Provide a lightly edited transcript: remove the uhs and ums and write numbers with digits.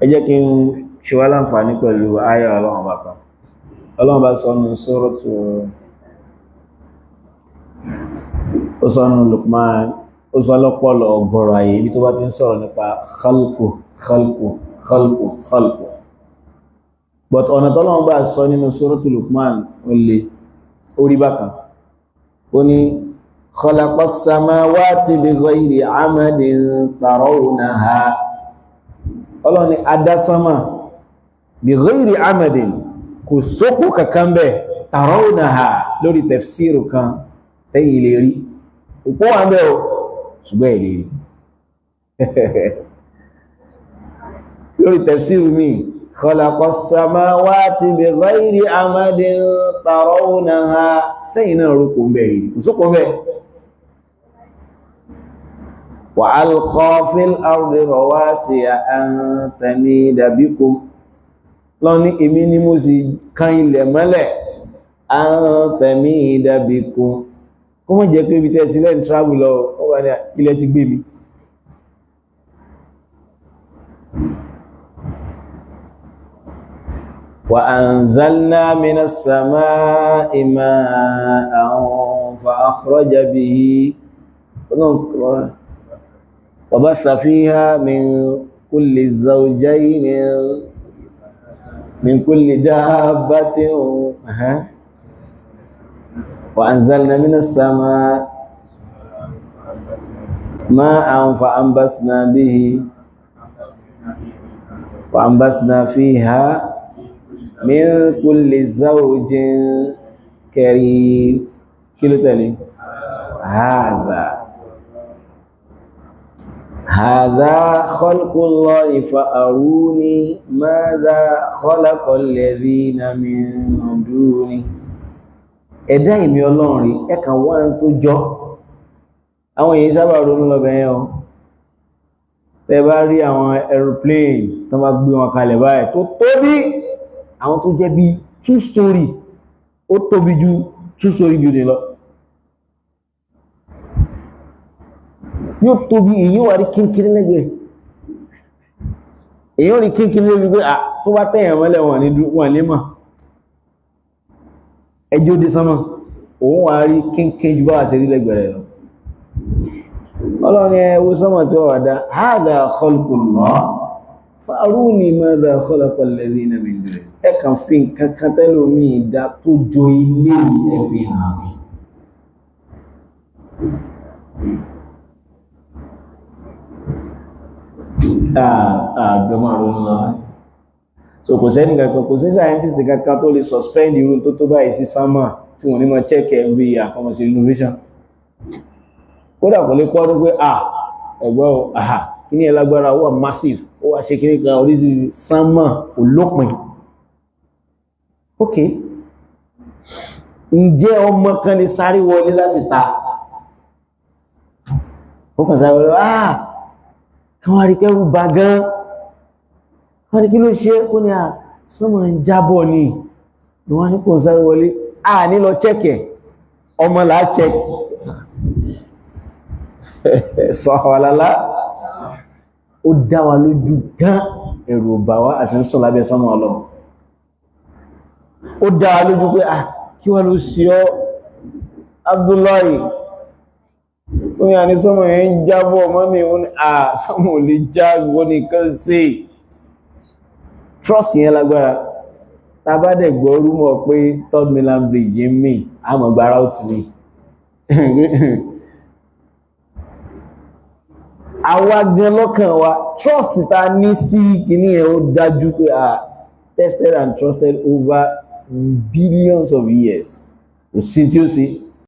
ẹ jẹ́ kí n ṣe wá láǹfààní pẹ̀lú àyà Ọlọ́run bá kan. Ọlọ́run bá sọ nínú ó sọ nínú Luqman, ó sọ lọ́pọ̀lọ̀ ọgbọ̀rọ̀ ayé ibi tó bá ti ń sọ̀rọ̀ nípa khalqu. But ọ̀nà tọ́lọ́run bá sọ nínú suratu Luqman ó lè orí bákan. Ó ní khalaqas samawati bighayri amadin tarawnaha. Ọlọ́run ní adásánmà bighayri amadin, kò sókù kankan bẹ́ẹ̀, tarawnaha lórí tafsiru kan tẹ́yìn lè rí. Òpó wà bẹ́ẹ̀ o, ṣùgbọ́n ẹ̀ lè rí. Lórí tafsiru mi, khalaqas samawati bighayri amadin tarawnaha, sẹ́yìn náà rúkú bẹ̀rẹ̀ kò sókù bẹ́ẹ̀. Wa alqa fil ardi rawasiya an tamida bikum. Lọ́n ní èmi ni mo sì kan ilẹ̀ mọ́lẹ̀ an tamida bikum. Kó mọ́ jẹ́ pé ibi tẹ́ ti lẹ́n travel lọ, ó wà ní ilẹ̀ ti gbé mi. Wa anzalna minas samaa'i ma'an fa akhraja bihi wa batha fiha min kulli zawjayn min kulli dabbatin wa anzalna minas samaa'i ma'an fa anbasna bihi wa anbasna fiha min kulli zawjin karim. Kí ló tẹ̀lé? Hadha khalqullahi fa'aruni madha khalaqal ladhina min duni. Ẹ̀dá ìmí Ọlọ́run rí, ẹ̀kà wọ́n tó jọ. Àwọn èyí sábà ronú lọ bẹ̀yẹn o. Tẹ bá rí àwọn aeroplane tó bá gbé wọn kalẹ̀ báyìí tó tóbi, àwọn tó jẹ́ bí 2 story, ó tóbi ju 2 story building lọ. Yóò tóbi, èyí wà rí kínkín lẹ́gbẹ̀ẹ́. Èyí ò rí kínkín lẹ́gbẹ̀ẹ́ tó bá tẹ̀yàn mọ́lẹ̀ wọn lè mọ̀. Ẹjọ́ dé sánmà, òun wà rí kínkín jù bá wà sí rí lẹ́gbẹ̀ẹ́ lọ. Ọlọ́run ẹ wo sánmà tí ó wà dá, hadha khalqullah fa'aruni madha khalaqal ladhina min duni. Ẹ kàn fi nǹkan kan tẹ́lòmí ìdá tó jọ ilé ẹ̀fì hàn mí. Àgbẹ̀mọ̀ àrùn lọ. So kò sẹ́ni kankan, kò sí scientist kankan tó lè suspend irú tó báyìí sí sánmà tí wọ́n ní mọ́ check every year kọmọ̀ sí innovation. Kódà kò lè pọ́dún pé ẹgbọ́ kí ní ẹlágbára ó wà massive, ó wà ṣe kíní kan oríṣìí sánmà olópin. Ok, ǹjẹ́ ọmọ kan lè sáré wọlé láti ta? Ó kàn sáré wọlé, kan wá rí kẹrù bá gan, wọ́n ní kí ló ṣe, ó ní sánmà ń jábọ̀ ní wọ́n ní kò sáré wọlé, ní lọ chẹ́kẹ̀, ọmọ là chẹ́kì. Sọ̀họ̀lálá, ó dá wa lójú gan, ẹ̀rù bà wá àti ń sọ lábẹ́ sánmà Ọlọ́run. Ó dá wa lójú pé kí wá ló sí ọ́ Abdullahi, ó ní àní sánmà yẹn ń jábọ̀ mọ́mí, ó ní sánmà ò lè jágbọ́ nìkan sí. Trust yẹn lágbára. Tàbádẹ̀ gbọ́ rúmọ̀ pé 3rd mainland bridge ń mì, àmọ̀ gbára ó tún ní. Àwa gan lọ́kàn wa, trust ta ní sí kìíní ẹ̀ ó dájú pé tested and trusted over billions of years. Kò sí tí ó sí.